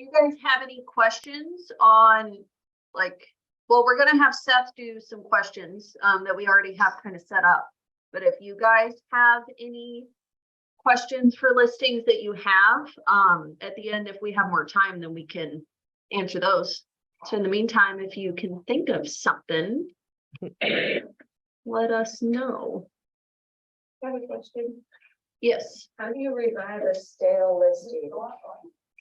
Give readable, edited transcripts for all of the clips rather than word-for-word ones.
Do you guys have any questions on well, we're going to have Seth do some questions that we already have kind of set up. But if you guys have any questions for listings that you have at the end, if we have more time, then we can answer those. So in the meantime, if you can think of something, let us know. I have a question. Yes. How do you revive a stale listing?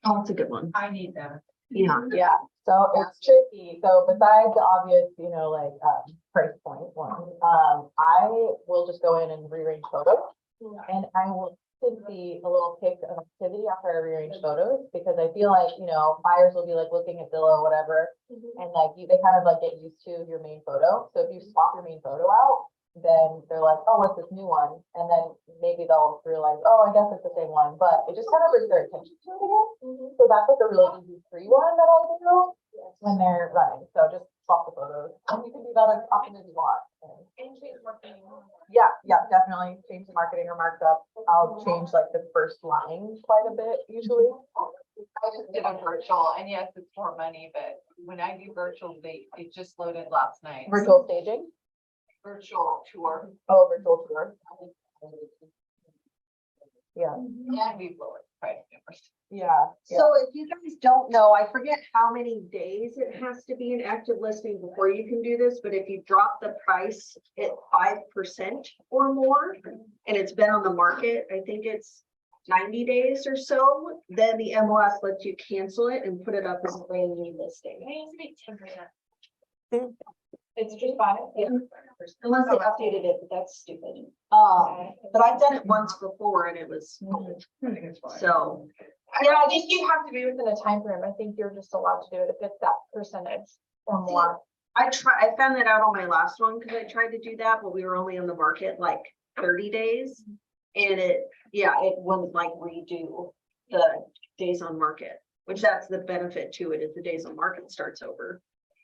Oh, that's a good one. I need that. Yeah. Yeah, so it's tricky. So besides the obvious, like price point one, I will just go in and rearrange photos, and I will see a little kick of activity after I rearrange photos, because I feel like, buyers will be like looking at Zillow or whatever, and they kind of get used to your main photo. So if you swap your main photo out, then they're like, oh, what's this new one? And then maybe they'll realize, oh, I guess it's the same one, but it just kind of brings their attention to it again. So that's like a really easy free one that I do when they're running. So just swap the photos, and you can do that as often as you want. And change marketing. Yeah, definitely change the marketing or markup. I'll change the first line quite a bit usually. I just did a virtual, and yes, it's more money, but when I do virtual, it just loaded last night. Virtual staging. Virtual tour. Oh, virtual tour. Yeah. And we lowered price numbers. Yeah. So if you guys don't know, I forget how many days it has to be an active listing before you can do this, but if you drop the price at 5% or more, and it's been on the market, I think it's 90 days or so, then the MLS lets you cancel it and put it up as a brand new listing. It needs to be 10%. It's just 5. Yeah. Unless they updated it, but that's stupid. But I've done it once before and it was so. Yeah, I think you have to be within a time frame. I think you're just allowed to do it if it's that percentage or more. I found that out on my last one because I tried to do that, but we were only on the market 30 days, and it wouldn't redo the days on market, which that's the benefit to it, is the days on market starts over.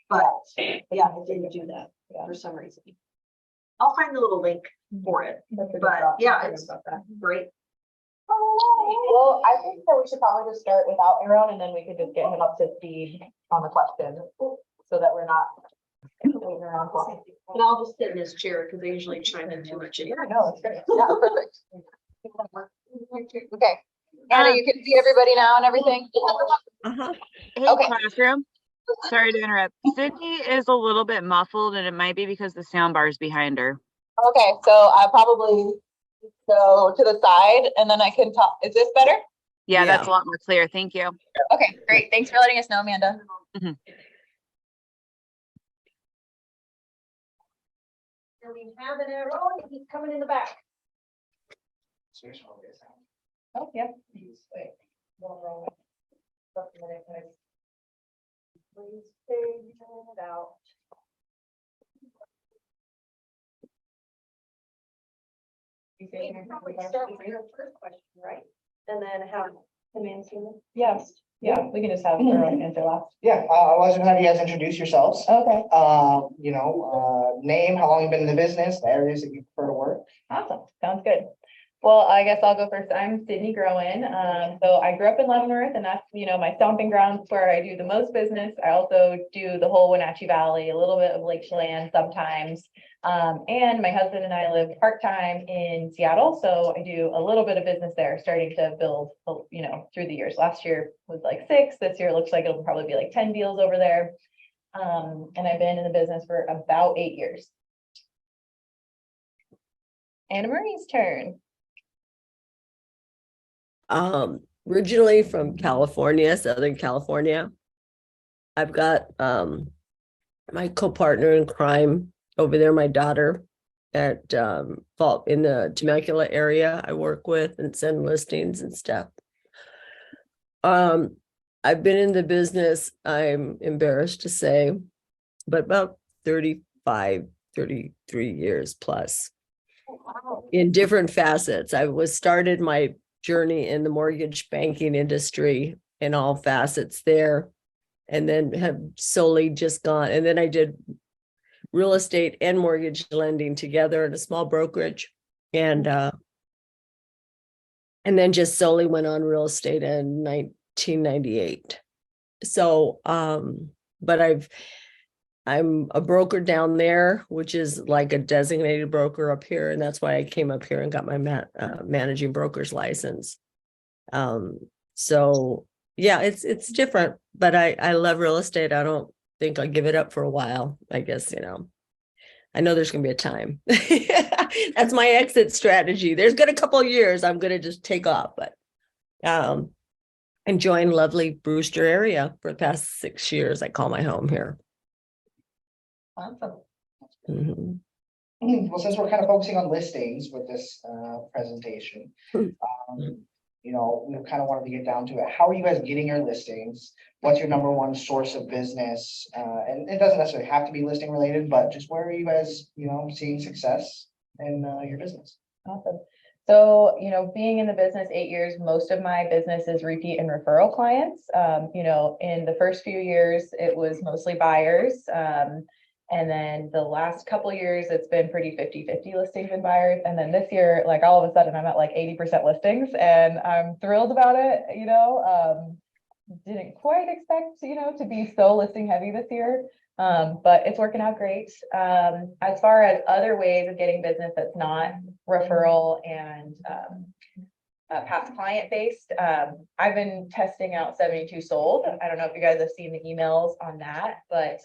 But yeah, it didn't do that for some reason. I'll find the little link for it, but yeah, it's great. Well, I think that we should probably just start without Aaron, and then we could just get him up to speed on the question, so that we're not waiting around for him. And I'll just sit in his chair because they usually chime in too much. Yeah, no, it's great. Yeah, perfect. Okay. Anna, you can see everybody now and everything? Hey, Okay. classroom. Sorry to interrupt. Sydney is a little bit muffled, and it might be because the sound bar is behind her. Okay, so I probably go to the side and then I can talk. Is this better? Yeah, that's a lot more clear. Thank you. Okay, great. Thanks for letting us know, Amanda. And we have an arrow, and he's coming in the back. Oh, yeah. Please figure it out. Probably start with your first question, right? And then have him answer them. Yes. Yeah, we can just have Aaron answer last. Yeah, I was gonna have you guys introduce yourselves. Okay. Name, how long you've been in the business, the areas that you prefer to work. Awesome. Sounds good. Well, I guess I'll go first. I'm Sydney Groen. So I grew up in Leavenworth, and that's, my stomping grounds where I do the most business. I also do the whole Wenatchee Valley, a little bit of Lake Chelan sometimes. And my husband and I live part-time in Seattle. So I do a little bit of business there, starting to build, through the years. Last year was 6. This year it looks like it'll probably be 10 deals over there. And I've been in the business for about 8 years. Anna Marie's turn. Originally from California, Southern California. I've got my co-partner in crime over there, my daughter, at in the Temecula area I work with and send listings and stuff. I've been in the business, I'm embarrassed to say, but about 35, 33 years plus in different facets. I started my journey in the mortgage banking industry in all facets there, and then have solely just gone. And then I did real estate and mortgage lending together in a small brokerage, and then just solely went on real estate in 1998. So, but I'm a broker down there, which is like a designated broker up here, and that's why I came up here and got my managing broker's license. So yeah, it's different, but I love real estate. I don't think I'll give it up for a while. I guess, I know there's gonna be a time. That's my exit strategy. There's got a couple of years I'm gonna just take off, but enjoying lovely Brewster area for the past 6 years. I call my home here. Awesome. Mhm. Well, since we're kind of focusing on listings with this presentation, we kind of wanted to get down to it. How are you guys getting your listings? What's your number one source of business? And it doesn't necessarily have to be listing related, but just where are you guys, seeing success in your business? Awesome. So, being in the business 8 years, most of my business is repeat and referral clients. In the first few years, it was mostly buyers. And then the last couple of years, it's been pretty 50-50 listings and buyers. And then this year, like all of a sudden, I'm at like 80% listings and I'm thrilled about it. Didn't quite expect, to be so listing heavy this year. But it's working out great. As far as other ways of getting business that's not referral and past client based, I've been testing out 72 sold. I don't know if you guys have seen the emails on that, but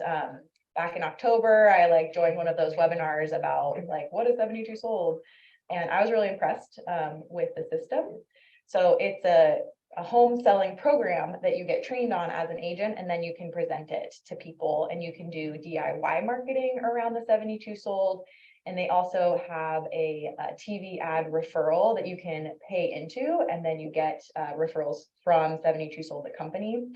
back in October, I joined one of those webinars about what is 72 sold, and I was really impressed with the system. So it's a home selling program that you get trained on as an agent, and then you can present it to people, and you can do DIY marketing around the 72 sold. And they also have a TV ad referral that you can pay into, and then you get referrals from 72 sold, the company.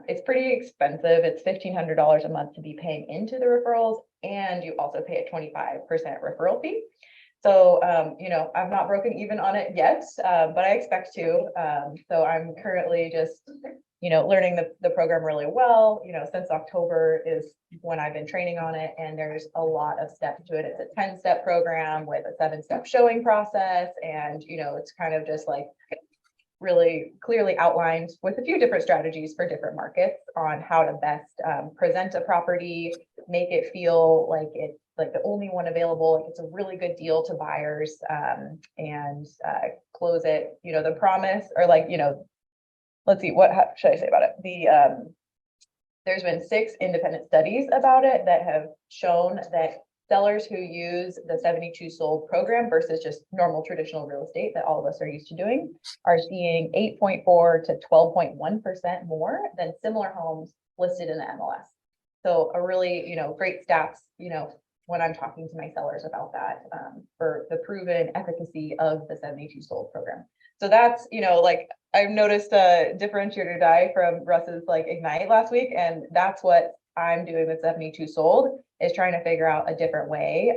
It's pretty expensive. It's $1,500 a month to be paying into the referrals, and you also pay a 25% referral fee. So, I've not broken even on it yet, but I expect to. So I'm currently just, learning the program really well. Since October is when I've been training on it, and there's a lot of steps to it. It's a 10-step program with a 7-step showing process. And, it's kind of just really clearly outlined with a few different strategies for different markets on how to best present a property, make it feel like it's the only one available, like it's a really good deal to buyers, and close it. The promise, or let's see, how should I say about it? There's been 6 independent studies about it that have shown that sellers who use the 72 sold program versus just normal traditional real estate that all of us are used to doing are seeing 8.4 to 12.1% more than similar homes listed in the MLS. So a really, great stats, when I'm talking to my sellers about that, for the proven efficacy of the 72 sold program. So that's, I've noticed a differentiator die from Russ's Ignite last week, and that's what I'm doing with 72 sold, is trying to figure out a different way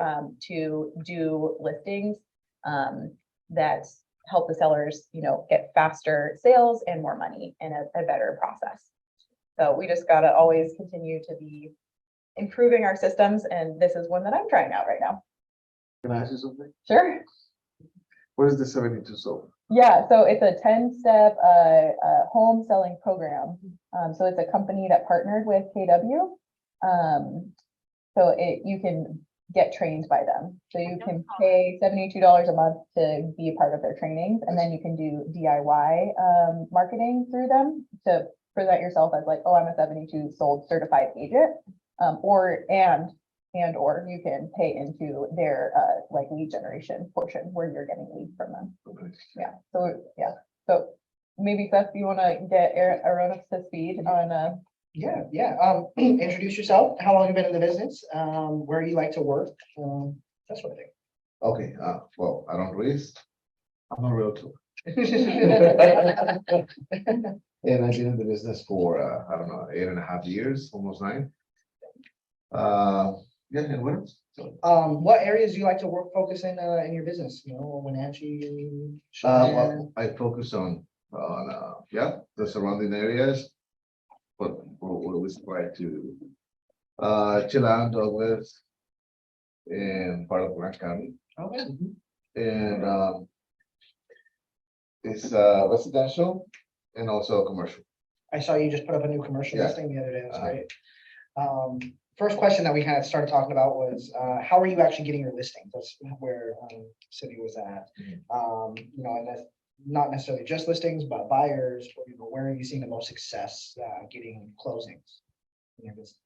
to do listings that help the sellers, get faster sales and more money in a better process. So we just got to always continue to be improving our systems, and this is one that I'm trying out right now. Can I ask you something? Sure. What is the 72 sold? Yeah, so it's a 10-step home selling program. So it's a company that partnered with KW. So you can get trained by them. So you can pay $72 a month to be a part of their trainings, and then you can do DIY marketing through them to present yourself as oh, I'm a 72 sold certified agent. Or you can pay into their lead generation portion where you're getting leads from them. Yeah. So maybe Seth, you want to get Aaron up to speed on Yeah. Introduce yourself. How long have you been in the business? Where you like to work? That sort of thing. Okay, well, Aaron Ruiz. I'm a realtor. And I've been in the business for, 8.5 years, almost 9. Yeah, and what else? What areas do you like to focus in your business? Wenatchee? Well, I focus on the surrounding areas, but we try to Chelan, Douglas, and part of Orange County. Okay. And it's residential and also commercial. I saw you just put up a new commercial Yeah. listing the other day. That's Uh-huh. great. First question that we kind of started talking about was, how are you actually getting your listings? That's where, Sydney was at. You know, and that's not necessarily just listings, but buyers, or, you know, where are you seeing the most success, getting closings in your business?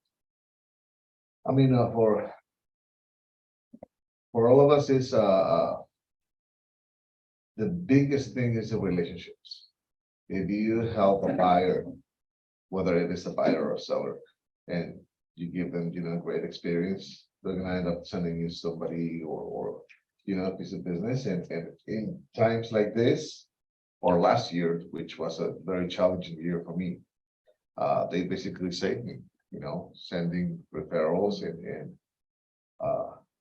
I mean, for all of us, is the biggest thing is the relationships. If you help a buyer, whether it is a buyer or a seller, and you give them, you know, a great experience, they're gonna end up sending you somebody or you know, a piece of business. And in times like this, or last year, which was a very challenging year for me, they basically saved me, you know, sending referrals and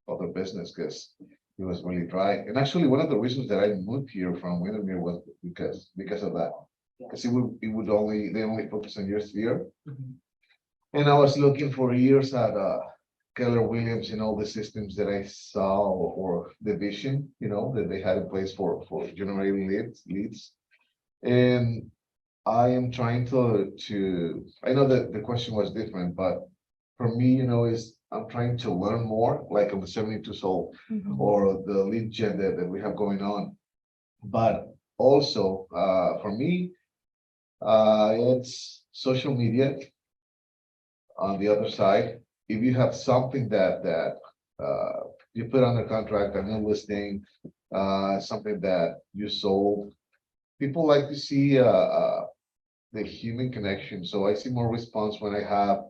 other business, because it was really dry. And actually, one of the reasons that I moved here from Windermere was because of that. Because they only focus on years to year. And I was looking for years at Keller Williams and all the systems that I saw, or the vision, you know, that they had in place for generating leads. And I am trying to I know that the question was different, but for me, you know, I'm trying to learn more, like on the 72 Soul or the lead gen that we have going on. But also, for me, it's social media. On the other side, if you have something that you put under contract, a new listing, something that you sold, people like to see the human connection. So I see more response when I have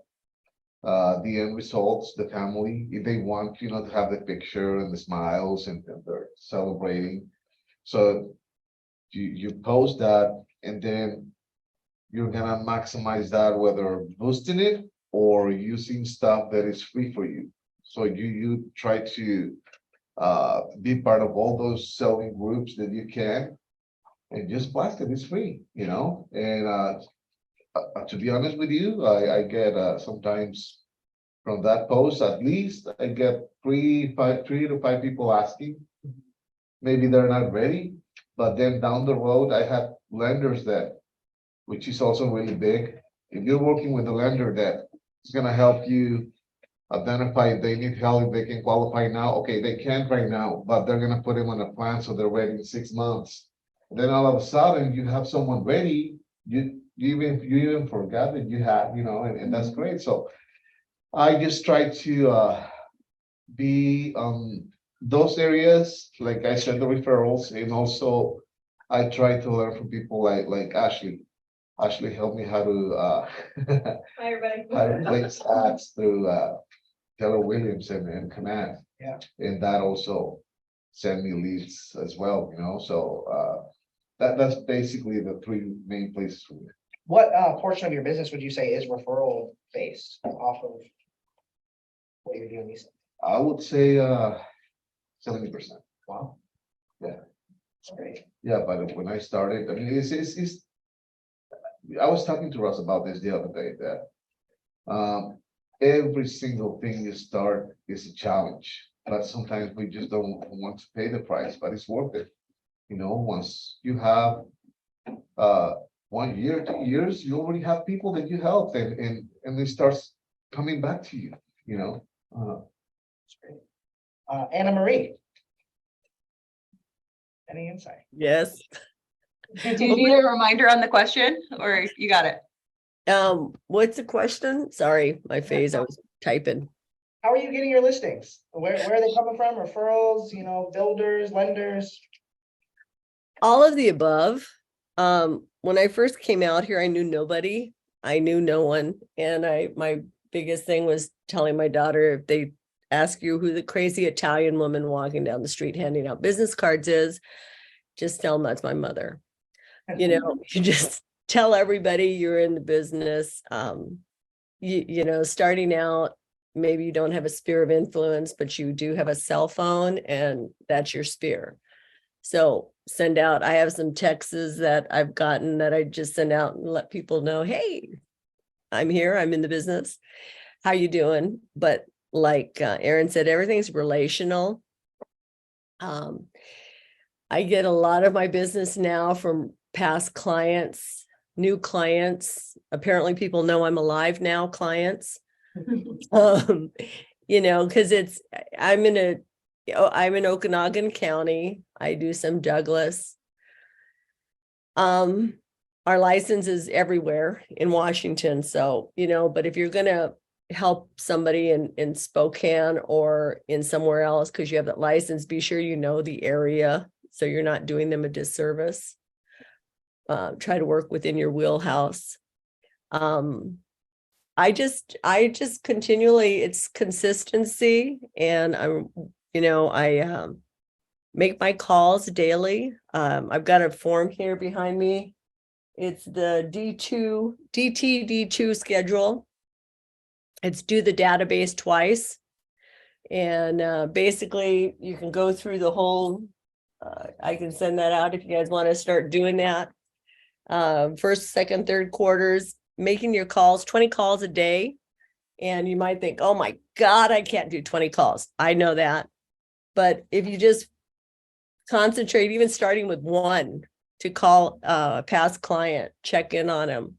the end results, the family, if they want, you know, to have the picture and the smiles and they're celebrating. So you post that, and then you're gonna maximize that, whether boosting it or using stuff that is free for you. So you try to be part of all those selling groups that you can, and just blast it. It's free, you know. And to be honest with you, I get sometimes from that post, at least I get three to five people asking. Maybe they're not ready, but then down the road, I have lenders that, which is also really big. If you're working with a lender that is gonna help you identify if they need help, if they can qualify now. Okay, they can't right now, but they're gonna put them on a plan so they're ready in 6 months. Then all of a sudden, you have someone ready. You even forgot that you had, you know, and that's great. So I just try to be those areas, like I said, the referrals, and also I try to learn from people like Ashley. Ashley helped me how to Hi, everybody. how to place ads through Keller Williams and Command. Yeah. And that also send me leads as well, you know. So that's basically the three main places for me. What portion of your business would you say is referral based off of what you're doing these? I would say 70%. Wow. Yeah. That's great. Yeah, but when I started, I mean, it's I was talking to Russ about this the other day, that every single thing you start is a challenge, but sometimes we just don't want to pay the price, but it's worth it. You know, once you have 1 year, 2 years, you already have people that you help, and it starts coming back to you, you know. That's great. Anna Marie. Any insight? Yes. Do you need a reminder on the question, or you got it? What's the question? Sorry, my face, I was typing. How are you getting your listings? Where are they coming from? Referrals, you know, builders, lenders? All of the above. When I first came out here, I knew nobody. I knew no one. And my biggest thing was telling my daughter, if they ask you who the crazy Italian woman walking down the street handing out business cards is, just tell them that's my mother. You know, you just tell everybody you're in the business. You know, starting out, maybe you don't have a sphere of influence, but you do have a cell phone, and that's your sphere. So send out, I have some texts that I've gotten that I just send out and let people know, hey, I'm here, I'm in the business. How you doing? But like Aaron said, everything's relational. I get a lot of my business now from past clients new clients. Apparently people know I'm alive now, clients. You know, because I'm in Okanagan County. I do some Douglas. Our license is everywhere in Washington. So, you know, but if you're gonna help somebody in Spokane or in somewhere else, because you have that license, be sure you know the area, so you're not doing them a disservice. Try to work within your wheelhouse. I just continually, it's consistency, and I make my calls daily. I've got a form here behind me. It's the DT-D2 schedule. It's do the database twice. And basically you can go through the whole, I can send that out if you guys want to start doing that. First, second, third quarters, making your calls, 20 calls a day. And you might think, oh my God, I can't do 20 calls. I know that. But if you just concentrate, even starting with one, to call a past client, check in on them.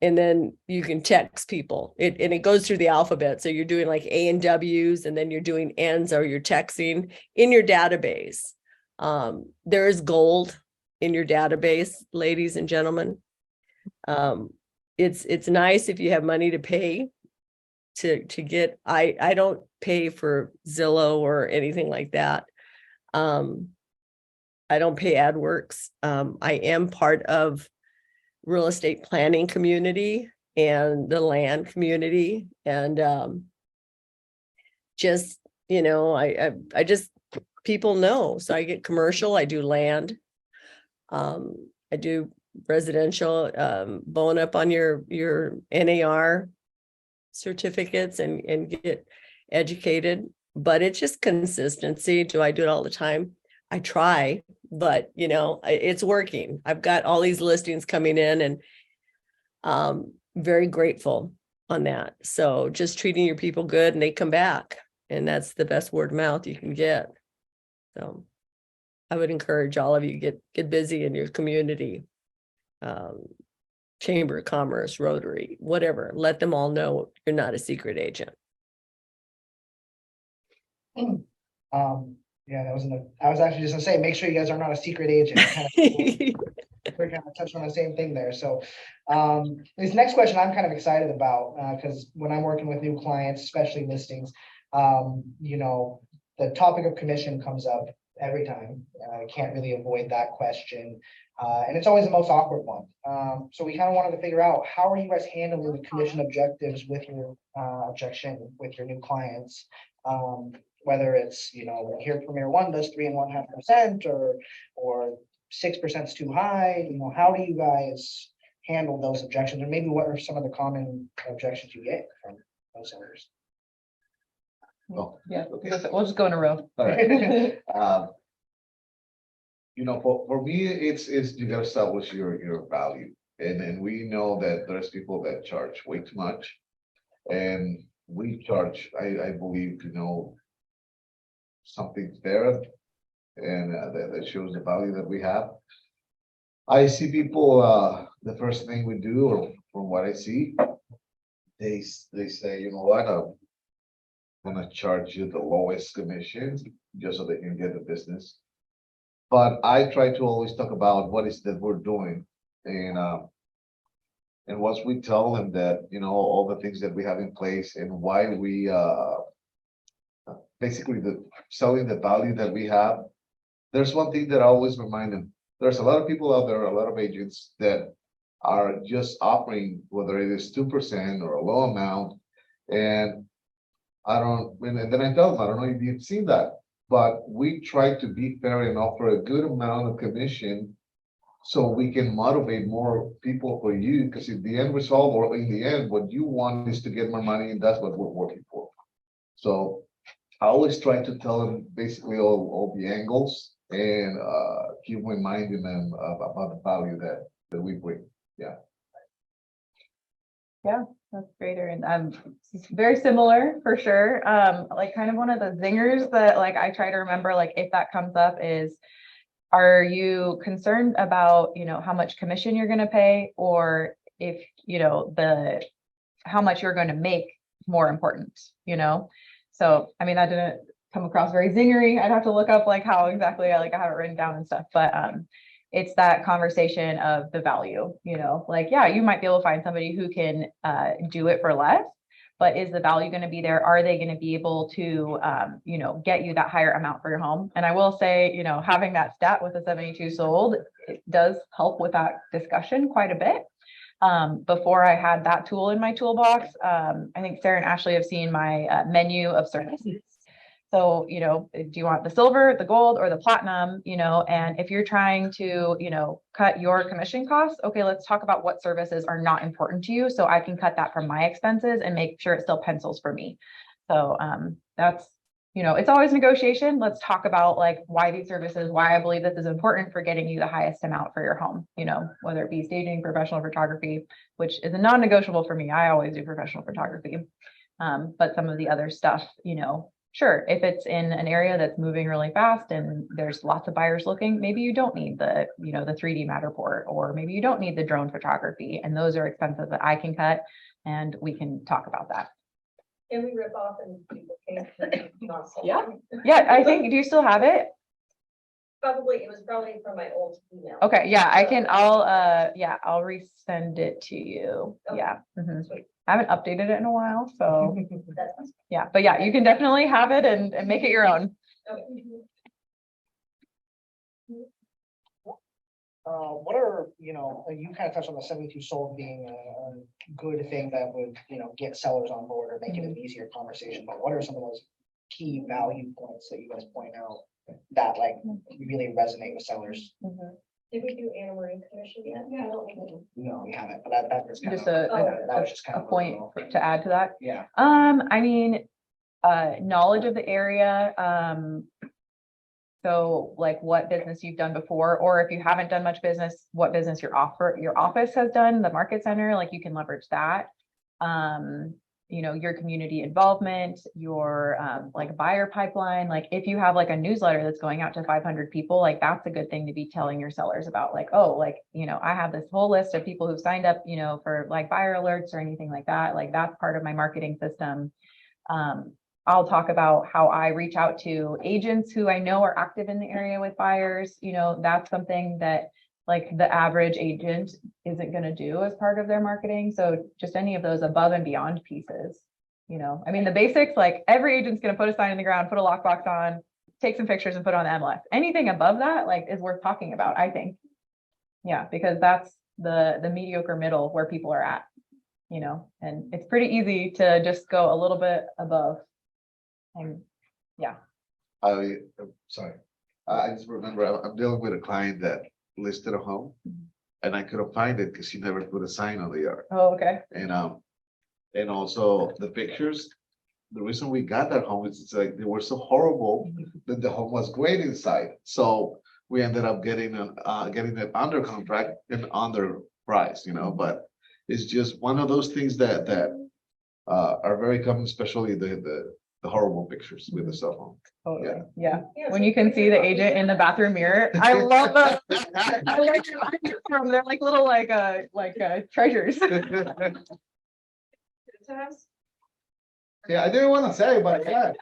And then you can text people. It goes through the alphabet. So you're doing like A and W's, and then you're doing N's, or you're texting in your database. There is gold in your database, ladies and gentlemen. It's nice if you have money to pay to get, I don't pay for Zillow or anything like that. I don't pay AdWorks. I am part of real estate planning community and the land community. And just, you know, I just, people know. So I get commercial, I do land. I do residential, bone up on your NAR certificates and get educated. But it's just consistency. Do I do it all the time? I try, but you know, it's working. I've got all these listings coming in, and very grateful on that. So just treating your people good and they come back, and that's the best word of mouth you can get. So I would encourage all of you, get busy in your community, Chamber of Commerce, Rotary, whatever. Let them all know you're not a secret agent. Yeah, I was actually just gonna say, make sure you guys are not a secret agent. We're kind of touching on the same thing there. So this next question I'm kind of excited about, because when I'm working with new clients, especially listings, you know, the topic of commission comes up every time. I can't really avoid that question. And it's always the most awkward one. So we kind of wanted to figure out, how are you guys handling the commission objectives with your objection with your new clients? Whether it's, you know, here Premier One does 3.5%, or 6% is too high. You know, how do you guys handle those objections, or maybe what are some of the common objections you get from those owners? Oh, Yeah, okay. we'll just go in a row. All right. You know, for me, it's you gotta establish your value. And we know that there's people that charge way too much. And we charge, I believe, you know, something fair, and that shows the value that we have. I see people, the first thing we do, or from what I see, they say, you know what, I'm gonna charge you the lowest commissions just so they can get the business. But I try to always talk about what is that we're doing, and once we tell them that, you know, all the things that we have in place and why we basically selling the value that we have, there's one thing that I always remind them. There's a lot of people out there, a lot of agents that are just offering, whether it is 2% or a low amount. And then I tell them, I don't know if you've seen that, but we try to be fair and offer a good amount of commission so we can motivate more people for you. Because in the end result, or in the end, what you want is to get more money, and that's what we're working for. So I always try to tell them basically all the angles, and keep reminding them about the value that we bring. Yeah. Yeah, that's great, Aaron. Very similar for sure. Like kind of one of the zingers that like I try to remember, like if that comes up, is are you concerned about, how much commission you're gonna pay, or if, how much you're going to make more important, So, I mean, that didn't come across very zingery. I'd have to look up like how exactly I have it written down and stuff, but it's that conversation of the value, like, yeah, you might be able to find somebody who can do it for less, but is the value going to be there? Are they going to be able to, get you that higher amount for your home? And I will say, having that stat with the 72 sold, it does help with that discussion quite a bit. Before I had that tool in my toolbox, I think Sarah and Ashley have seen my menu of services. So, do you want the silver, the gold, or the platinum, and if you're trying to, cut your commission costs, okay, let's talk about what services are not important to you. So I can cut that from my expenses and make sure it still pencils for me. So, that's, it's always negotiation. Let's talk about like why these services, why I believe this is important for getting you the highest amount for your home, whether it be staging, professional photography, which is a non-negotiable for me. I always do professional photography. But some of the other stuff, sure, if it's in an area that's moving really fast and there's lots of buyers looking, maybe you don't need the, the 3D Matterport, or maybe you don't need the drone photography, and those are expenses that I can cut, and we can talk about that. Can we rip off and duplicate? Yeah. Yeah, I think, do you still have it? It was probably from my old email. Okay, yeah, I'll resend it to you. Okay. Yeah. Mhm. I haven't updated it in a while, so That's yeah, but yeah, you can definitely have it and make it your own. okay. What are, you kind of touched on the 72 sold being a good thing that would, get sellers on board or make it an easier conversation, but what are some of those key value points that you guys point out that like really resonate with sellers? Did we do Anna Marie commission yet? Yeah. No, we haven't, but that was kind Just of, a that was just kind a of point to add to that. Yeah. I mean, knowledge of the area. So like what business you've done before, or if you haven't done much business, what business your office has done, the market center, like you can leverage that. Your community involvement, your like buyer pipeline, like if you have like a newsletter that's going out to 500 people, like that's a good thing to be telling your sellers about, like, oh, like, I have this whole list of people who've signed up, for like buyer alerts or anything like that. Like that's part of my marketing system. I'll talk about how I reach out to agents who I know are active in the area with buyers. That's something that like the average agent isn't going to do as part of their marketing. So just any of those above and beyond pieces, I mean, the basics, like every agent's going to put a sign in the ground, put a lockbox on, take some pictures and put it on the MLS. Anything above that, like, is worth talking about, I think. Yeah, because that's the mediocre middle where people are at, and it's pretty easy to just go a little bit above. And yeah. Sorry, I just remember I'm dealing with a client that listed a home, and I couldn't find it because she never put a sign on the yard. Oh, okay. And also the pictures. The reason we got that home is it's like they were so horrible that the home was great inside. So we ended up getting it under contract and under price, But it's just one of those things that are very common, especially the horrible pictures with the cell phone. Totally. Yeah. When you can see the agent in the bathroom mirror, I love them. I like them. They're like little treasures. Yeah, I didn't want to say, but yeah.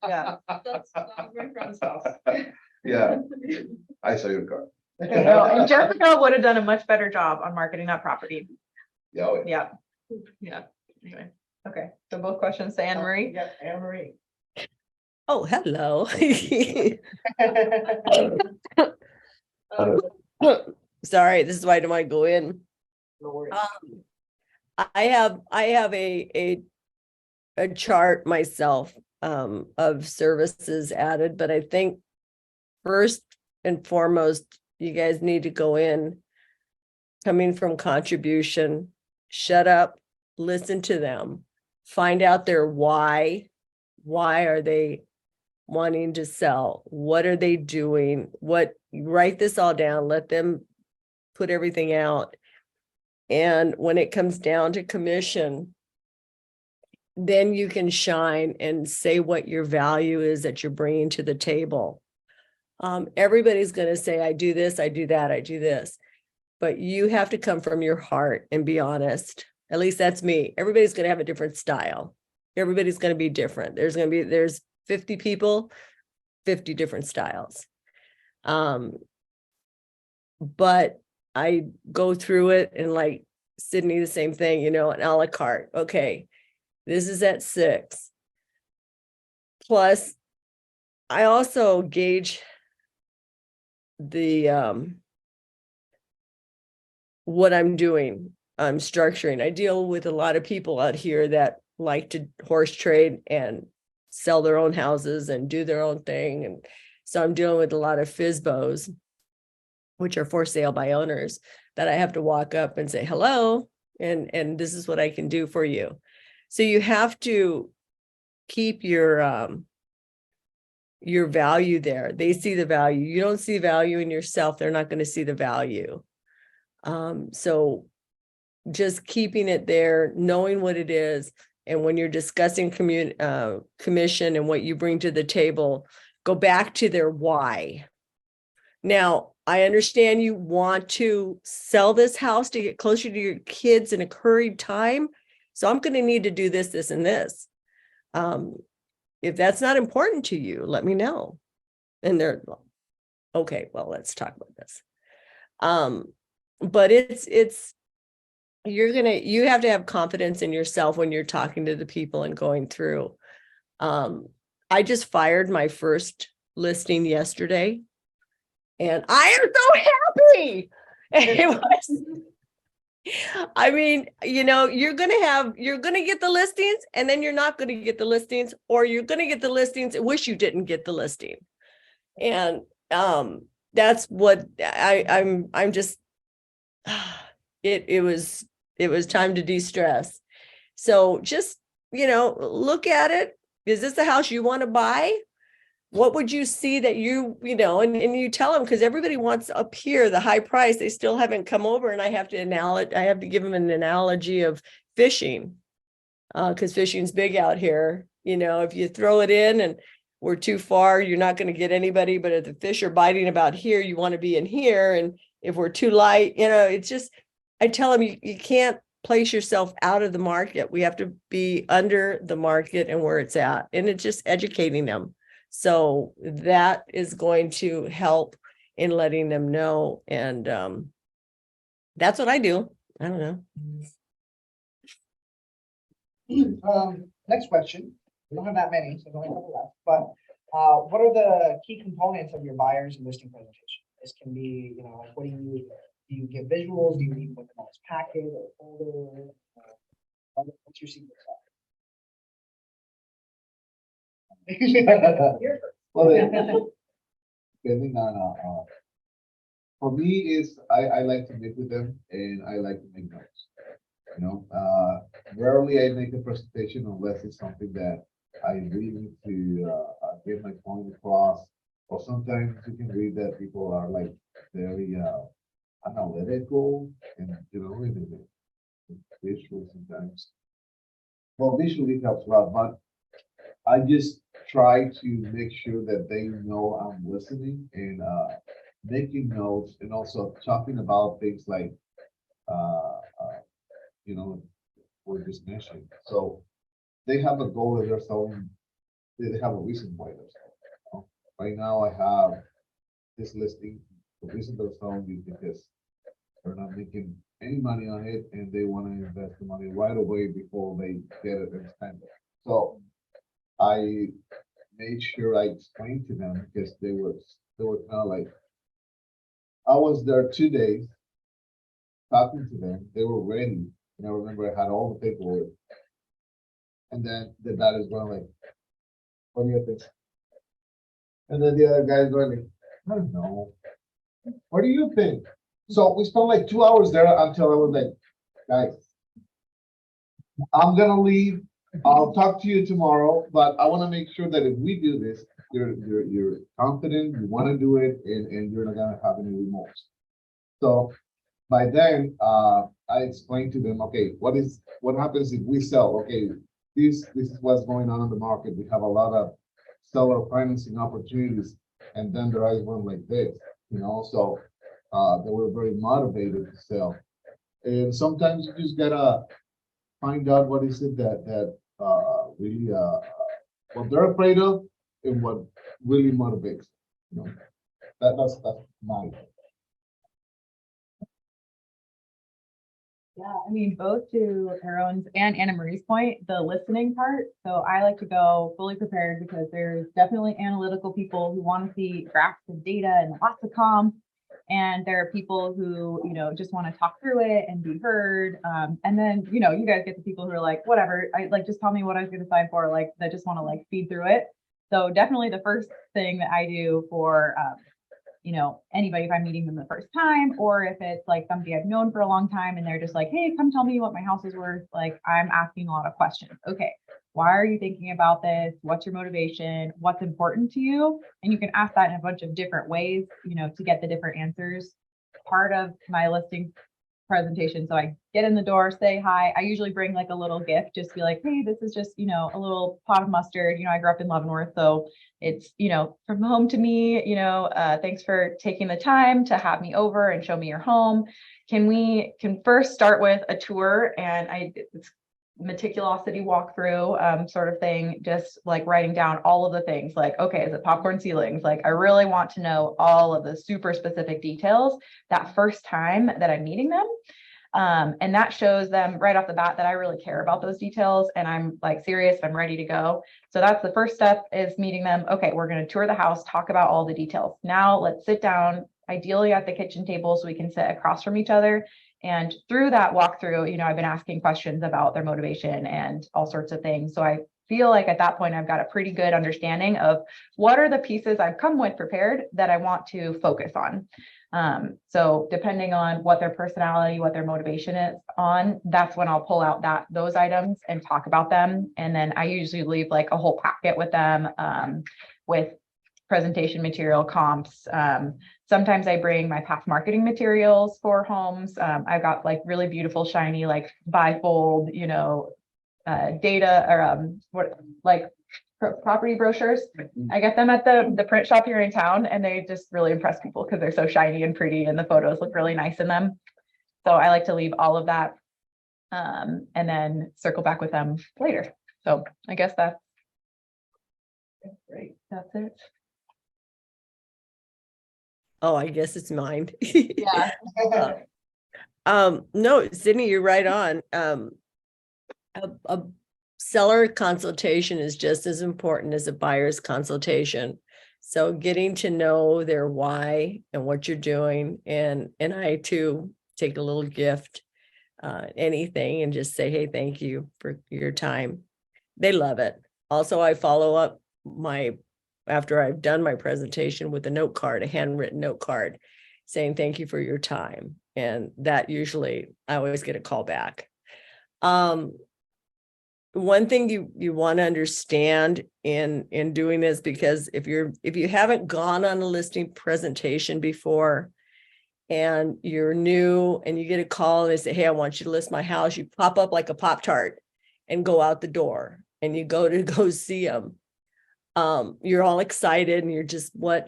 Yeah. That's my friend's house. Yeah, I saw your car. And Jessica would have done a much better job on marketing that property. Yeah. Oh, Yeah. Yeah. Anyway. Okay. So both questions to Anne Marie. Yeah, Anna Marie. Oh, hello. Sorry, this is why I don't want to go in. No worries. I have a chart myself of services added, but I think first and foremost, you guys need to go in coming from contribution, shut up, listen to them, find out their why. Why are they wanting to sell? What are they doing? Write this all down, let them put everything out. And when it comes down to commission, then you can shine and say what your value is that you're bringing to the table. Everybody's gonna say, I do this, I do that, I do this. But you have to come from your heart and be honest. At least that's me. Everybody's gonna have a different style. Everybody's gonna be different. There's 50 people, 50 different styles. But I go through it and like Sydney, the same thing, an a la carte. Okay, this is at 6. Plus, I also gauge the what I'm doing. I'm structuring. I deal with a lot of people out here that like to horse trade and sell their own houses and do their own thing. And so I'm dealing with a lot of FSBOs, which are for sale by owners, that I have to walk up and say, hello, and this is what I can do for you. So you have to keep your value there. They see the value. You don't see value in yourself, they're not going to see the value. So just keeping it there, knowing what it is, and when you're discussing commission and what you bring to the table, go back to their why. Now, I understand you want to sell this house to get closer to your kids in a hurried time. So I'm going to need to do this, this, and this. If that's not important to you, let me know. And they're okay, well, let's talk about this. But you have to have confidence in yourself when you're talking to the people and going through. I just fired my first listing yesterday. And I am so happy. It was, I mean, you're going to get the listings and then you're not going to get the listings, or you're going to get the listings and wish you didn't get the listing. And that's what I'm just, it was time to de-stress. So just, look at it. Is this the house you want to buy? What would you see that and you tell them, because everybody wants up here the high price. They still haven't come over, and I have to give them an analogy of fishing, because fishing's big out here. If you throw it in and we're too far, you're not going to get anybody. But if the fish are biting about here, you want to be in here. And if we're too light, it's just, I tell them you can't place yourself out of the market. We have to be under the market and where it's at, and it's just educating them. So that is going to help in letting them know. And that's what I do. I don't know. Next question. We don't have that many, so there's only a couple left. But what are the key components of your buyers and listing presentation? This can be, like, what do you give visuals? Do you leave with a nice packet or folder? What's your secret sauce? Well, depending on, for me is, I like to meet with them and I like to make notes. Rarely I make a presentation unless it's something that I really need to get my point across. Or sometimes you can read that people are like very analytical and even visual sometimes. Well, visually helps a lot, but I just try to make sure that they know I'm listening and making notes, and also talking about things like we're just mentioning. So they have a goal that they're selling. They have a reason why they're selling. Right now I have this listing. The reason they're selling is because they're not making any money on it, and they want to invest the money right away before they get it and spend it. So I made sure I explained to them, because they were kind of like, I was there 2 days talking to them. They were ready, and I remember I had all the paperwork. And then the guy is going like, what do you think? And then the other guy is going like, I don't know. What do you think? So we spent like 2 hours there until I was like, guys, I'm gonna leave. I'll talk to you tomorrow, but I want to make sure that if we do this, you're confident, you want to do it, and you're not gonna have any remorse. So by then, I explained to them, okay, what happens if we sell? Okay, this is what's going on in the market. We have a lot of seller financing opportunities. and then their eyes went like this, so they were very motivated to sell. And sometimes you just gotta find out what is it that really what they're afraid of and what really motivates, that's my. Yeah, I mean, both to Aaron's and Anna Marie's point, the listening part. So I like to go fully prepared because there's definitely analytical people who want to see graphs of data and lots of comp. And there are people who, just want to talk through it and be heard. And then, you guys get the people who are like, whatever, just tell me what I was going to sign for, that just want to feed through it. So definitely the first thing that I do for, anybody, if I'm meeting them the first time, or if it's somebody I've known for a long time and they're just like, hey, come tell me what my house is worth. I'm asking a lot of questions. Okay, why are you thinking about this? What's your motivation? What's important to you? And you can ask that in a bunch of different ways, to get the different answers. Part of my listing presentation. So I get in the door, say hi. I usually bring a little gift, just be like, hey, this is just, a little pot of mustard. I grew up in Leavenworth, so it's, from home to me, thanks for taking the time to have me over and show me your home. Can first start with a tour, and it's meticulosity walkthrough sort of thing, just writing down all of the things okay, is it popcorn ceilings? I really want to know all of the super specific details that first time that I'm meeting them. And that shows them right off the bat that I really care about those details and I'm serious, I'm ready to go. So that's the first step, is meeting them. Okay, we're going to tour the house, talk about all the details. Now let's sit down, ideally at the kitchen table, so we can sit across from each other. And through that walkthrough, I've been asking questions about their motivation and all sorts of things. So I feel like at that point, I've got a pretty good understanding of what are the pieces I've come with prepared that I want to focus on. So depending on what their personality, what their motivation is on, that's when I'll pull out those items and talk about them. And then I usually leave a whole packet with them, with presentation material, comps. Sometimes I bring my past marketing materials for homes. I've got really beautiful, shiny, bifold, data or property brochures. I get them at the print shop here in town, and they just really impress people because they're so shiny and pretty and the photos look really nice in them. So I like to leave all of that and then circle back with them later. So I guess that's great. That's it. Oh, I guess it's mine. Yeah. No, Sydney, you're right on. A seller consultation is just as important as a buyer's consultation. So getting to know their why and what you're doing, and I too take a little gift, anything, and just say, hey, thank you for your time. They love it. Also, I follow up after I've done my presentation with a note card, a handwritten note card, saying thank you for your time. And that usually I always get a call back. One thing you want to understand in doing this, because if you haven't gone on a listing presentation before and you're new and you get a call and they say, hey, I want you to list my house, you pop up like a Pop-Tart and go out the door and you go see them. You're all excited and you're just do a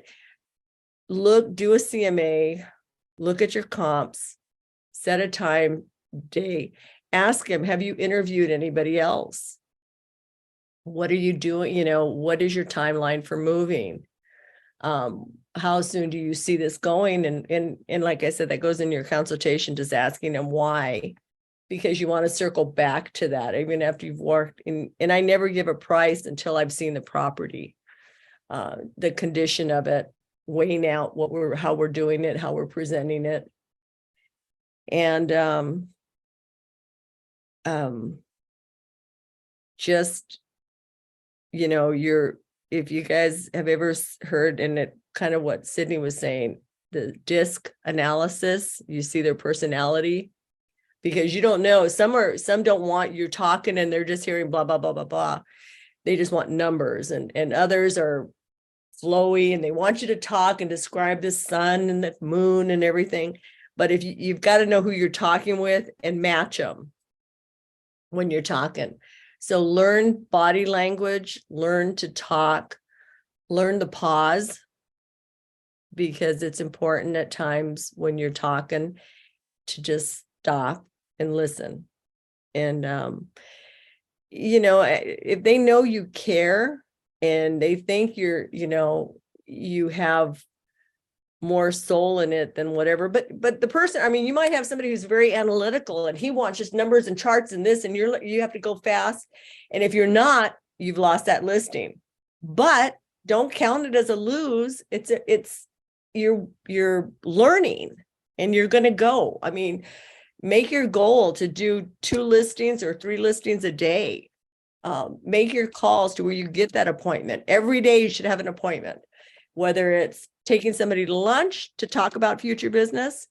CMA, look at your comps, set a time, day, ask him, have you interviewed anybody else? What are you doing? What is your timeline for moving? How soon do you see this going? And like I said, that goes in your consultation, just asking them why, because you want to circle back to that even after you've worked in. And I never give a price until I've seen the property, the condition of it, weighing out how we're doing it, how we're presenting it. And just, if you guys have ever heard, and it kind of what Sydney was saying, the DISC analysis, you see their personality, because you don't know, some don't want you talking and they're just hearing blah, blah, blah, blah, blah. They just want numbers, and others are flowy and they want you to talk and describe the sun and the moon and everything. But if you've got to know who you're talking with and match them when you're talking. So learn body language, learn to talk, learn the pause. because it's important at times when you're talking to just stop and listen. And, if they know you care and they think you have more soul in it than whatever, but the person, you might have somebody who's very analytical and he wants just numbers and charts and this, and you have to go fast. And if you're not, you've lost that listing. But don't count it as a lose. You're learning and you're going to go. Make your goal to do 2 listings or 3 listings a day. Make your calls to where you get that appointment. Every day you should have an appointment, whether it's taking somebody to lunch to talk about future business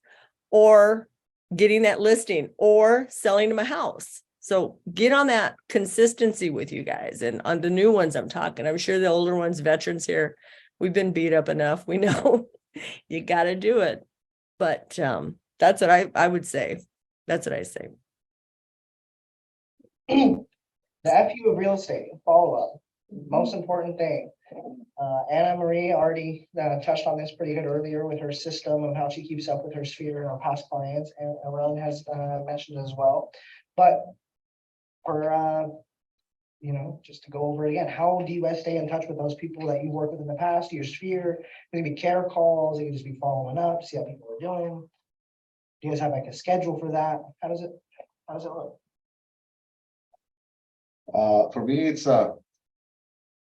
or getting that listing or selling them a house. So get on that consistency with you guys. And on the new ones I'm talking, I'm sure the older ones, veterans here, we've been beat up enough. We know you got to do it. But that's what I would say. That's what I say. The FU of real estate, follow-up, most important thing. Anna Marie already touched on this pretty good earlier with her system of how she keeps up with her sphere and her past clients, and Aaron has mentioned as well. But for just to go over it again, how do you guys stay in touch with those people that you work with in the past, your sphere? Maybe care calls, it can just be following up, see how people are doing. Do you guys have like a schedule for that? How does it look? For me, it's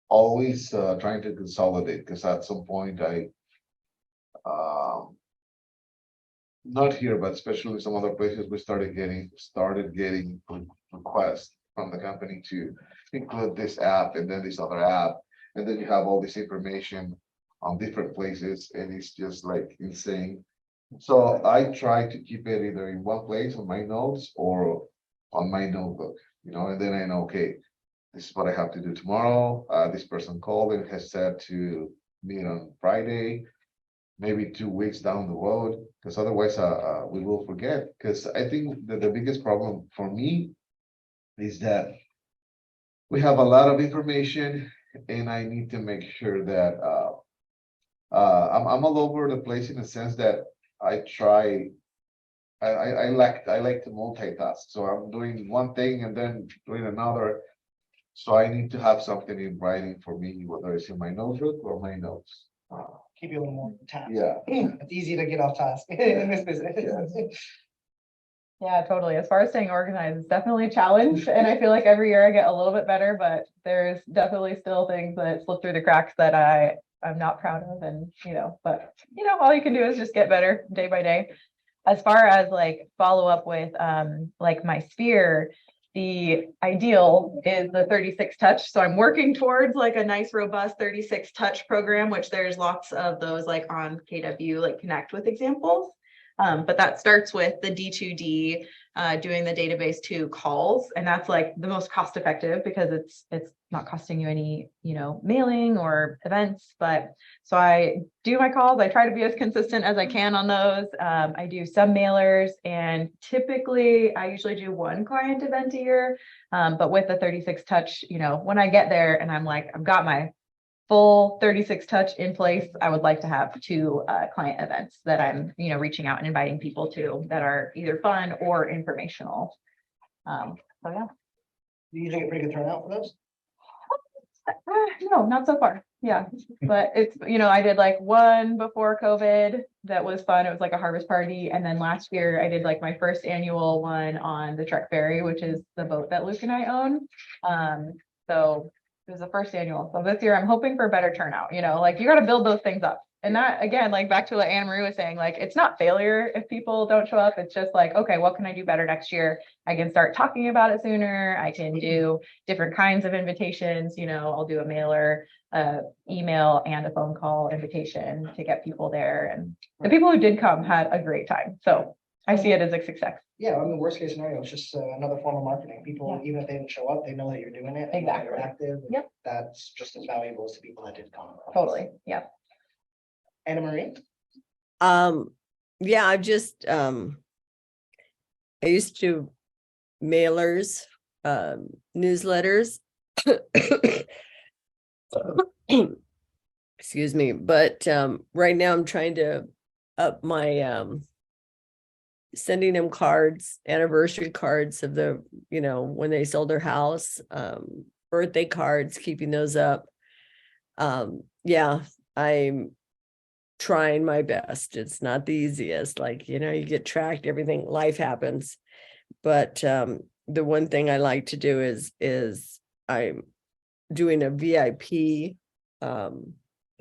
always trying to consolidate, because at some point not here, but especially some other places, we started getting requests from the company to include this app and then this other app, and then you have all this information on different places, and it's just like insane. So I try to keep it either in one place on my notes or on my notebook, and then I know, okay, this is what I have to do tomorrow. This person called and has said to meet on Friday, maybe 2 weeks down the road, because otherwise we will forget. Because I think that the biggest problem for me is that we have a lot of information, and I need to make sure that I'm all over the place, in the sense that I like to multitask. So I'm doing one thing and then doing another. So I need to have something in writing for me, whether it's in my notebook or my notes. Keep you a little more task. Yeah. It's easy to get off task in this business. Yeah, totally. As far as staying organized, it's definitely a challenge. And I feel like every year I get a little bit better, but there's definitely still things that slip through the cracks that I'm not proud of. And, all you can do is just get better day by day. As far as like follow up with like my sphere, the ideal is the 36 touch. So I'm working towards like a nice, robust 36 touch program, which there's lots of those like on KW, like Connect with examples. But that starts with the D2D, doing the database 2 calls. And that's like the most cost effective, because it's not costing you any, mailing or events. But so I do my calls. I try to be as consistent as I can on those. I do some mailers, and typically I usually do 1 client event a year. But with the 36 touch, when I get there and I'm like, I've got my full 36 touch in place, I would like to have 2 client events that I'm, reaching out and inviting people to, that are either fun or informational. So yeah. Do you think a pretty good turnout for those? No, not so far. Yeah, but it's, I did like 1 before COVID that was fun. It was like a harvest party. And then last year I did like my first annual one on the Trek Ferry, which is the boat that Luke and I own. So it was the first annual. So this year I'm hoping for a better turnout, like you got to build those things up. And that, again, like back to what Anne Marie was saying, like, it's not failure if people don't show up. It's just like, okay, what can I do better next year? I can start talking about it sooner. I can do different kinds of invitations. I'll do a mailer, email, and a phone call invitation to get people there. And the people who did come had a great time. So I see it as a success. Yeah, worst case scenario, it's just another form of marketing. People, even if they didn't show up, they know that you're doing it. They know that you're active. Yep. That's just as valuable as the people that did come. Totally. Yep. Anna Marie? Yeah, I've just I used to mailers, newsletters. excuse me, but right now I'm trying to up my sending them cards, anniversary cards of the, when they sold their house, birthday cards, keeping those up. Yeah, I'm trying my best. It's not the easiest, like, you get tracked, everything, life happens. But the one thing I like to do is I'm doing a VIP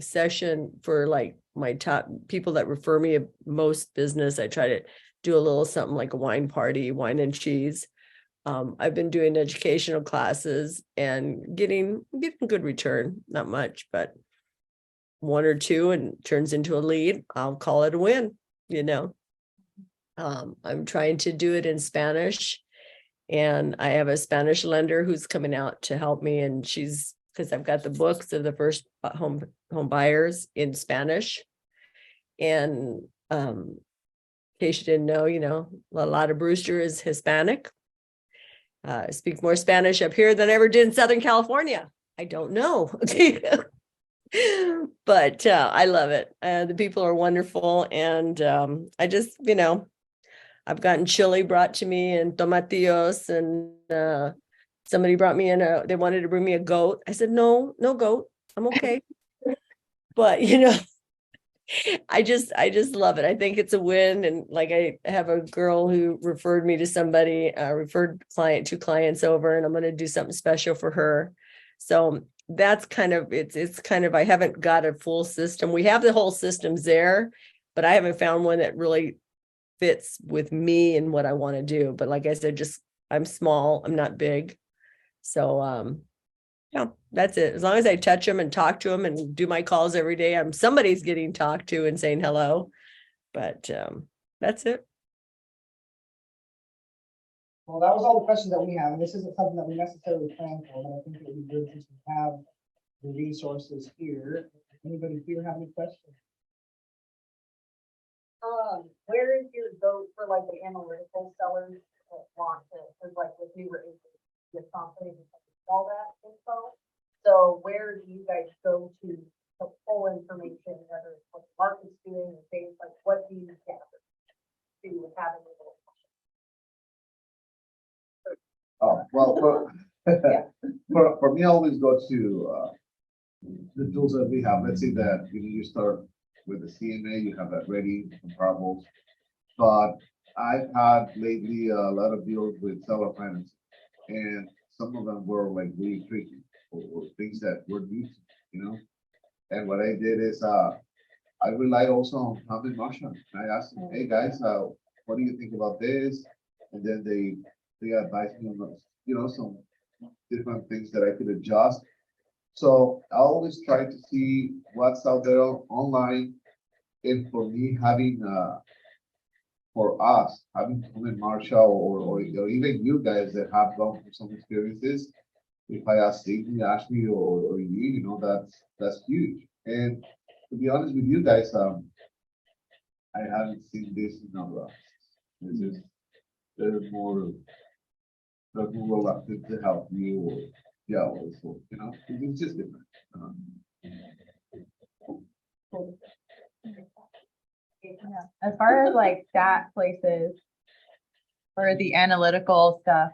session for like my top people that refer me most business. I try to do a little something like a wine party, wine and cheese. I've been doing educational classes and getting good return, not much, but one or two and turns into a lead, I'll call it a win, I'm trying to do it in Spanish, and I have a Spanish lender who's coming out to help me, and because I've got the books of the first home buyers in Spanish. And in case you didn't know, a lot of Brewster is Hispanic. I speak more Spanish up here than I ever did in Southern California. I don't know. But I love it. The people are wonderful. And I just, I've gotten chili brought to me and tomatillos, and somebody brought me in they wanted to bring me a goat. I said, no goat. I'm okay. But, I just love it. I think it's a win. And like, I have a girl who referred me to somebody, referred two clients over, and I'm going to do something special for her. So that's kind of, it's kind of, I haven't got a full system. We have the whole systems there, but I haven't found one that really fits with me and what I want to do. But like I said, I'm small, I'm not big. So, yeah, that's it. As long as I touch them and talk to them and do my calls every day, somebody's getting talked to and saying hello. But that's it. Well, that was all the questions that we have, and this isn't something that we necessarily planned for, but I think it would be good since we have the resources here. Anybody here have any questions? Where is your go for like the analytical sellers that want to, because like if we were able to get something, all that info. So where do you guys go to pull information, whether it's what the market's doing and things like, what do you gather to have a little? Oh, well, for me, I always go to the tools that we have. Let's say that you start with the CMA, you have that ready, comparables. But I've had lately a lot of deals with seller finance, and some of them were like really tricky or things that were new, And what I did is I relied also on Tom and Marsha. I asked them, hey guys, what do you think about this? And then they advised me on some different things that I could adjust. So I always try to see what's out there online. And for me, for us, having Tom and Marsha or even you guys that have gone through some experiences, if I ask Sydney, Ashley, or you, that's huge. And to be honest with you guys, I haven't seen this in our lives. This is they're more reluctant to help you, it's just different. Yeah. As far as like stat places for the analytical stuff,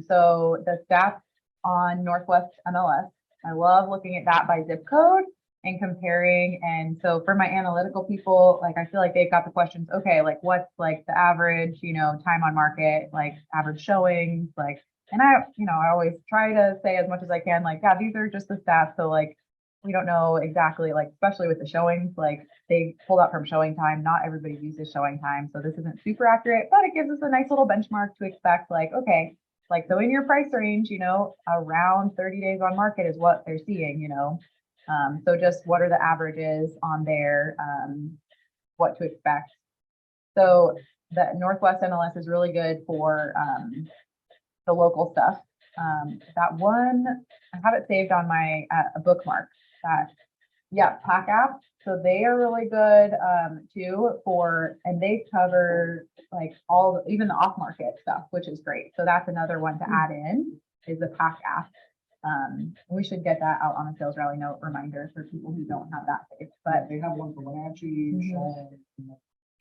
so the stats on Northwest MLS, I love looking at that by zip code and comparing. And so for my analytical people, like, I feel like they've got the questions, okay, like what's like the average, time on market, like average showings, like, and I always try to say as much as I can, like, yeah, these are just the stats. So like, we don't know exactly, like, especially with the showings, like they pulled out from showing time. Not everybody uses showing time. So this isn't super accurate, but it gives us a nice little benchmark to expect, like, okay, like, so in your price range, around 30 days on market is what they're seeing, so just what are the averages on there, what to expect. So the Northwest MLS is really good for the local stuff. That one, I have it saved on my a bookmark. Pack app. So they are really good too and they cover like even the off market stuff, which is great. So that's another one to add in is the pack app. We should get that out on a sales rally note reminder for people who don't have that page, but They have one for Wenatchee. Mhm. Shaw,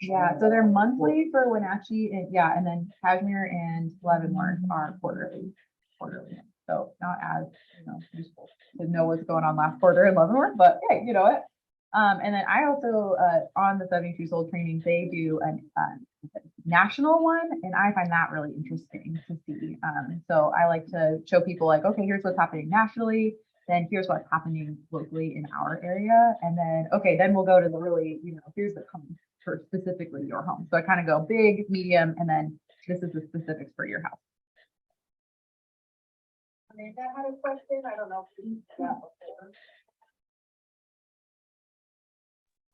yeah, so they're monthly for Wenatchee and yeah, and then Kashmir and Leavenworth are quarterly. So not as, useful to know what's going on last quarter in Leavenworth, but hey, you know what? And then I also, on the 72 Sold training, they do an, national one, and I find that really interesting to see. So I like to show people like, okay, here's what's happening nationally, then here's what's happening locally in our area. And then, okay, then we'll go to the really, here's the coming for specifically your home. So I kind of go big, medium, and then this is the specifics for your house. Amanda had a question. I don't know if you did that before.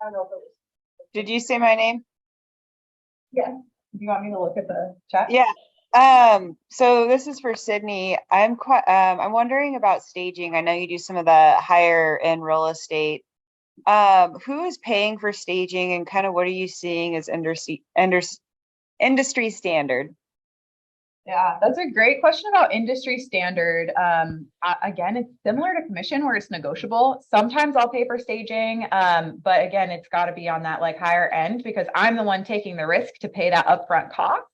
I don't know if it was. Did you say my name? Yeah. Do you want me to look at the chat? Yeah. So this is for Sydney. I'm wondering about staging. I know you do some of the higher end real estate. Who is paying for staging, and kind of what are you seeing as industry standard? Yeah, that's a great question about industry standard. Again, it's similar to commission where it's negotiable. Sometimes I'll pay for staging, but again, it's got to be on that like higher end because I'm the one taking the risk to pay that upfront cost.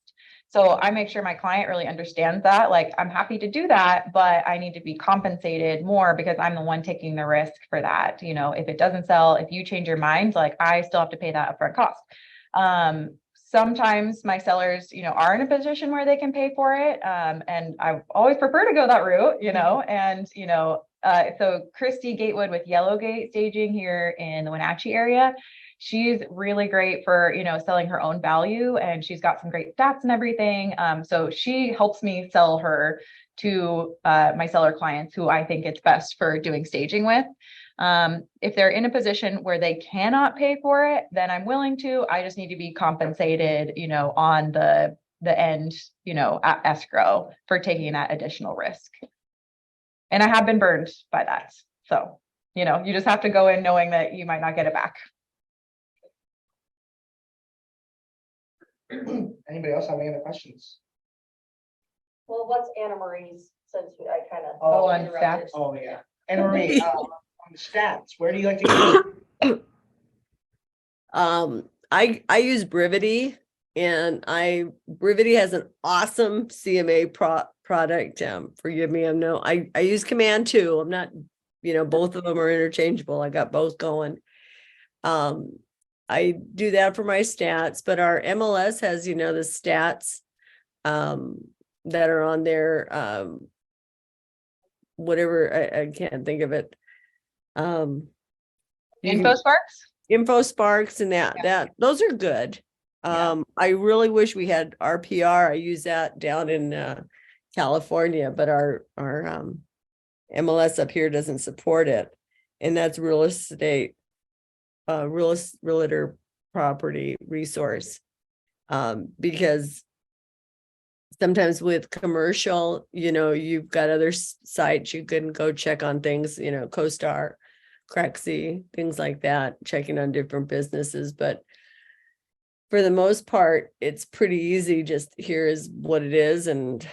So I make sure my client really understands that. Like, I'm happy to do that, but I need to be compensated more because I'm the one taking the risk for that. If it doesn't sell, if you change your mind, like I still have to pay that upfront cost. Sometimes my sellers, are in a position where they can pay for it. And I always prefer to go that route, and, so Christy Gatewood with Yellowgate Staging here in the Wenatchee area, she's really great for, selling her own value, and she's got some great stats and everything. So she helps me sell her to my seller clients who I think it's best for doing staging with. If they're in a position where they cannot pay for it, then I'm willing to. I just need to be compensated, on the end, at escrow for taking that additional risk. And I have been burned by that. So, you just have to go in knowing that you might not get it back. Anybody else have any other questions? Well, what's Anna Marie's, since I kind of. Oh, on stats. Oh, yeah. And Marie, on the stats, where do you like to go? I use Brivity, and Brivity has an awesome CMA product. Forgive me, I use Command too. I'm not, both of them are interchangeable. I got both going. I do that for my stats, but our MLS has, the stats that are on there. Whatever, I can't think of it. InfoSparks and that those are good. I really wish we had RPR. I use that down in California, but our MLS up here doesn't support it, and that's real estate, realtor property resource. Because sometimes with commercial, you've got other sites you can go check on things, CoStar, Crexy, things like that, checking on different businesses. But for the most part, it's pretty easy. Just here is what it is. And,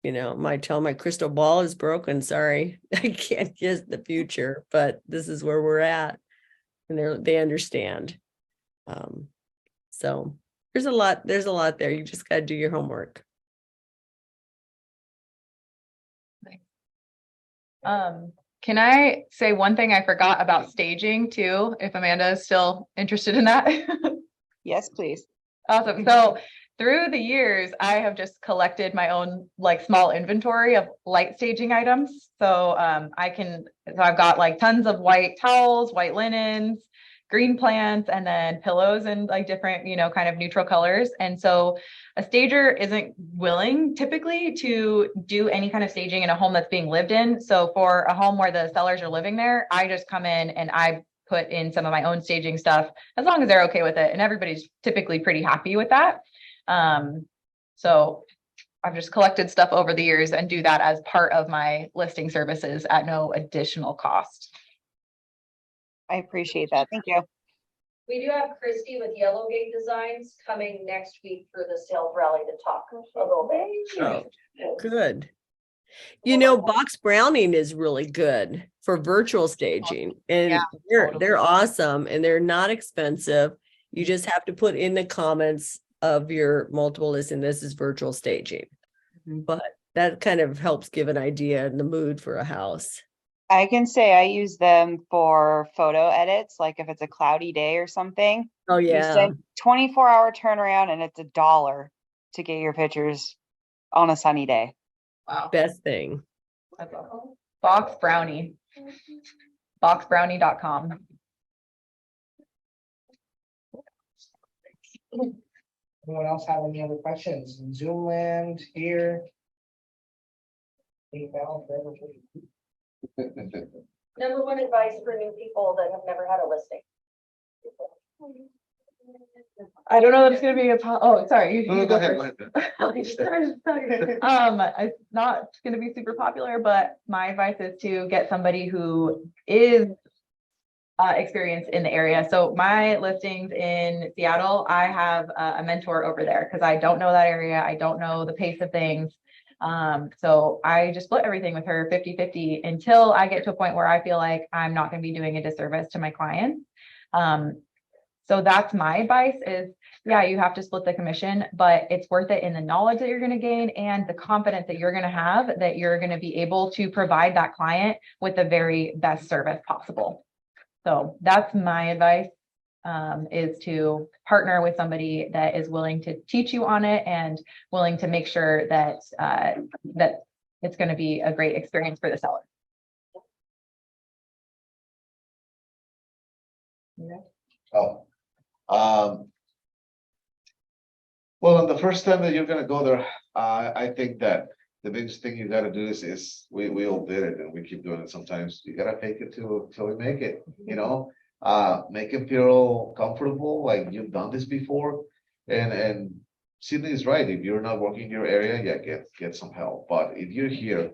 my crystal ball is broken. Sorry, I can't guess the future, but this is where we're at. And they understand. So there's a lot there. You just got to do your homework. Can I say one thing I forgot about staging too, if Amanda is still interested in that? Yes, please. Awesome. So through the years, I have just collected my own small inventory of light staging items. So I've got tons of white towels, white linens, green plants, and then pillows in different, kind of neutral colors. And so a stager isn't willing typically to do any kind of staging in a home that's being lived in. So for a home where the sellers are living there, I just come in and I put in some of my own staging stuff as long as they're okay with it. And everybody's typically pretty happy with that. So I've just collected stuff over the years and do that as part of my listing services at no additional cost. I appreciate that. Thank you. We do have Christy with Yellowgate Designs coming next week for the sales rally to talk a little bit. Oh, good. You know, box browning is really good for virtual staging and Yeah, they're awesome and they're not expensive. You just have to put in the comments of your multiple listing, this is virtual staging. But that kind of helps give an idea and the mood for a house. I can say I use them for photo edits, like if it's a cloudy day or something. Oh, You yeah. send 24-hour turnaround and it's $1 to get your pictures on a sunny day. Wow. Best thing. That's awesome. Box Brownie. Boxbrownie.com. Anyone else have any other questions? In Zoom land here? Number one advice for new people that have never had a listing. I don't know if it's gonna be oh, sorry. you No, go go ahead, first. go ahead. It's not gonna be super popular, but my advice is to get somebody who is experienced in the area. So my listings in Seattle, I have a mentor over there because I don't know that area. I don't know the pace of things. So I just split everything with her 50-50 until I get to a point where I feel like I'm not going to be doing a disservice to my clients. So that's my advice is, yeah, you have to split the commission, but it's worth it in the knowledge that you're going to gain and the confidence that you're going to have that you're going to be able to provide that client with the very best service possible. So that's my advice, is to partner with somebody that is willing to teach you on it and willing to make sure that that it's going to be a great experience for the seller. Oh. Well, on the first time that you're gonna go there, I think that the biggest thing you gotta do is we all did it and we keep doing it sometimes. You gotta fake it till we make it, you know? Make him feel comfortable, like you've done this before. And Sydney is right. If you're not working in your area, yeah, get some help. But if you're here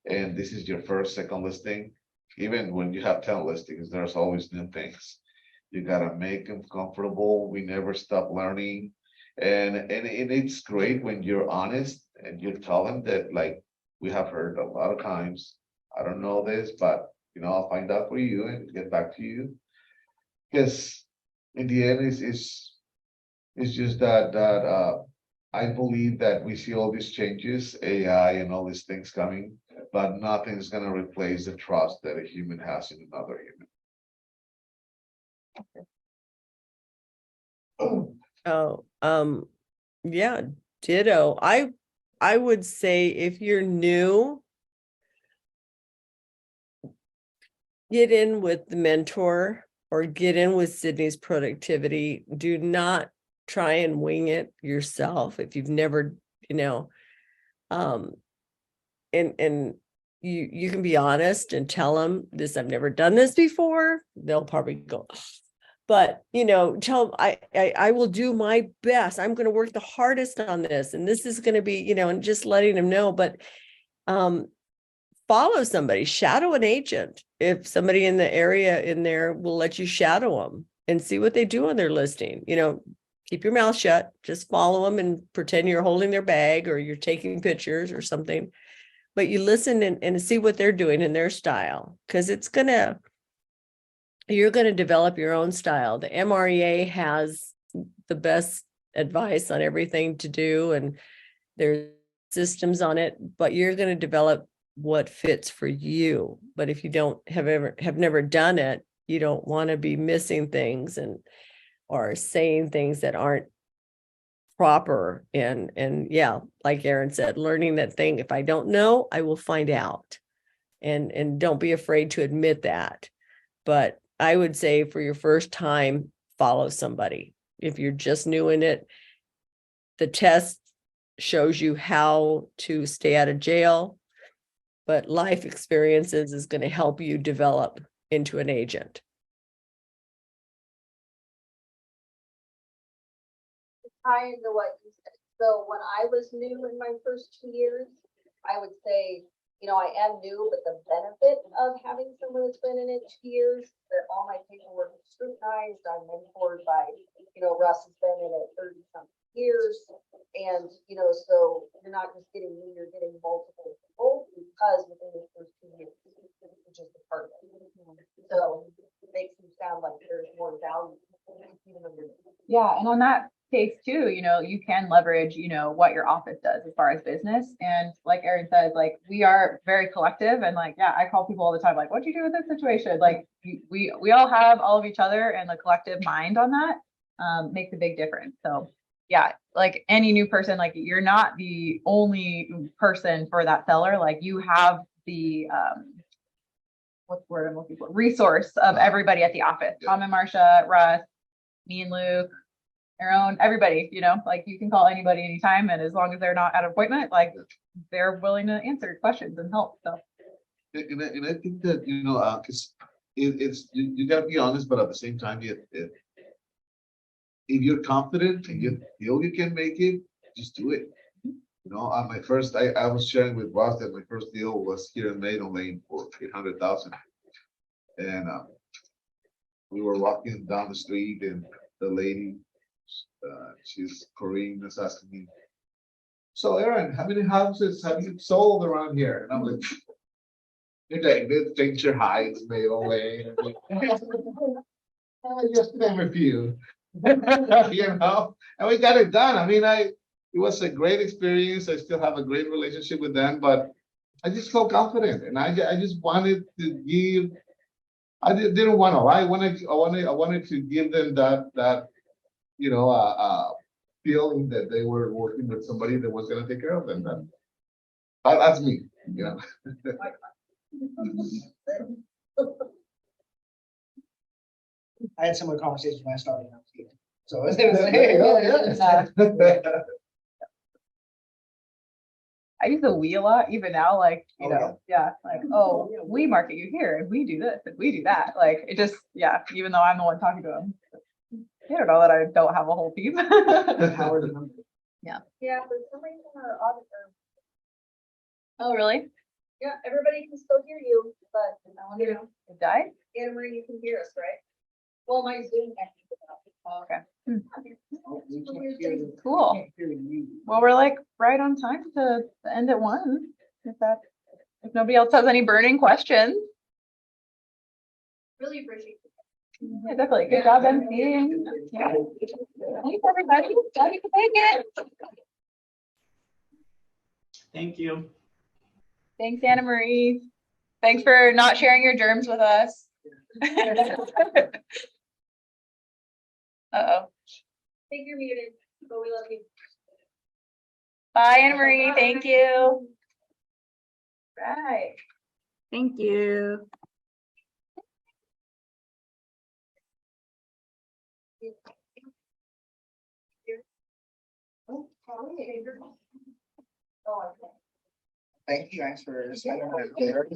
and this is your first, second listing, even when you have 10 listings, there's always new things. You gotta make them comfortable. We never stop learning. And it's great when you're honest and you tell them that, like we have heard a lot of times, I don't know this, but you know, I'll find out for you and get back to you. Because in the end, it's just that I believe that we see all these changes, AI and all these things coming, but nothing's gonna replace the trust that a human has in another human. Oh, yeah, ditto. I would say if you're new, get in with the mentor or get in with Sydney's productivity. Do not try and wing it yourself if you've never, you know, and you can be honest and tell them this, I've never done this before. They'll probably go, but you know, tell I will do my best. I'm going to work the hardest on this. And this is going to be, you know, and just letting them know, but follow somebody, shadow an agent. If somebody in the area in there will let you shadow them and see what they do on their listing, you know, keep your mouth shut, just follow them and pretend you're holding their bag or you're taking pictures or something, but you listen and see what they're doing in their style. Cause you're going to develop your own style. The MREA has the best advice on everything to do and there's systems on it, but you're going to develop what fits for you. But if you don't have never done it, you don't want to be missing things or saying things that aren't proper. And yeah, like Aaron said, learning that thing. If I don't know, I will find out. And don't be afraid to admit that. But I would say for your first time, follow somebody. If you're just new in it, the test shows you how to stay out of jail, but life experiences is going to help you develop into an agent. Tie into what you said. So when I was new in my first 2 years, I would say, you know, I am new, but the benefit of having someone that's been in it 2 years, that all my paperwork is scrutinized, I'm mentored by, you know, Russ has been in it 30-something years. And, you know, so you're not just getting me, you're getting multiple people because within the first 2 years, it's just a part of it. So it makes them sound like there's more value. even though you're- Yeah, and on that case too, you can leverage, what your office does as far as business. And like Aaron said, like, we are very collective and like, yeah, I call people all the time, like, what'd you do with this situation? Like, we all have all of each other, and the collective mind on that makes a big difference. So yeah, like any new person, like, you're not the only person for that seller. Like, you have the what's the word I'm looking for? Resource of everybody at the office. Tom and Marcia, Russ, me and Luke, Aaron, everybody, like, you can call anybody anytime, and as long as they're not at an appointment, like, they're willing to answer questions and help. So And I think that, cause you gotta be honest, but at the same time, if you're confident and you feel you can make it, just do it. On my first, I was sharing with Ross that my first deal was here in Maiden Lane for 800,000. And we were walking down the street, and the lady, she's Korean, is asking me, "So Aaron, how many houses have you sold around here?" And I'm like, "You're like, this Danger Heights, Maiden Lane." I just name a few. And we got it done. I mean, it was a great experience. I still have a great relationship with them, but I just felt confident, and I just wanted to give. Didn't want to lie. I wanted to give them that feeling that they were working with somebody that was going to take care of them. That's me. I had similar conversations when I started out here. So it's yeah. I use the we a lot, even now, like, Oh, yeah. like, oh, we market you here, and we do this, and we do that. Like, it just, yeah, even though I'm the one talking to them, they don't know that I don't have a whole team. Howard and Yeah, but somebody from our auditor, Oh, really? yeah, everybody can still hear you, but It died? Anna Marie, you can hear us, right? Well, my Zoom. Oh, okay. we can't hear you. Cool. Can't hear you. Well, we're like right on time to end at 1. If nobody else has any burning questions. Really appreciate it. Yeah, definitely. Good job, emceeing. Yeah. Thanks, everybody. Glad you could make it. Thank you. Thanks, Anna Marie. Thanks for not sharing your germs with us. Uh-oh. I think you're muted, but we love you. Bye, Anna Marie. Thank you. Right. Thank you. Thank you guys for spending time there.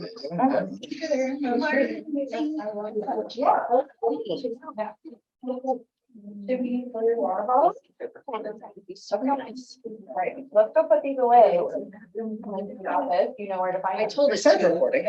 Right, let's go put these away. You know where to find I told you. Recording.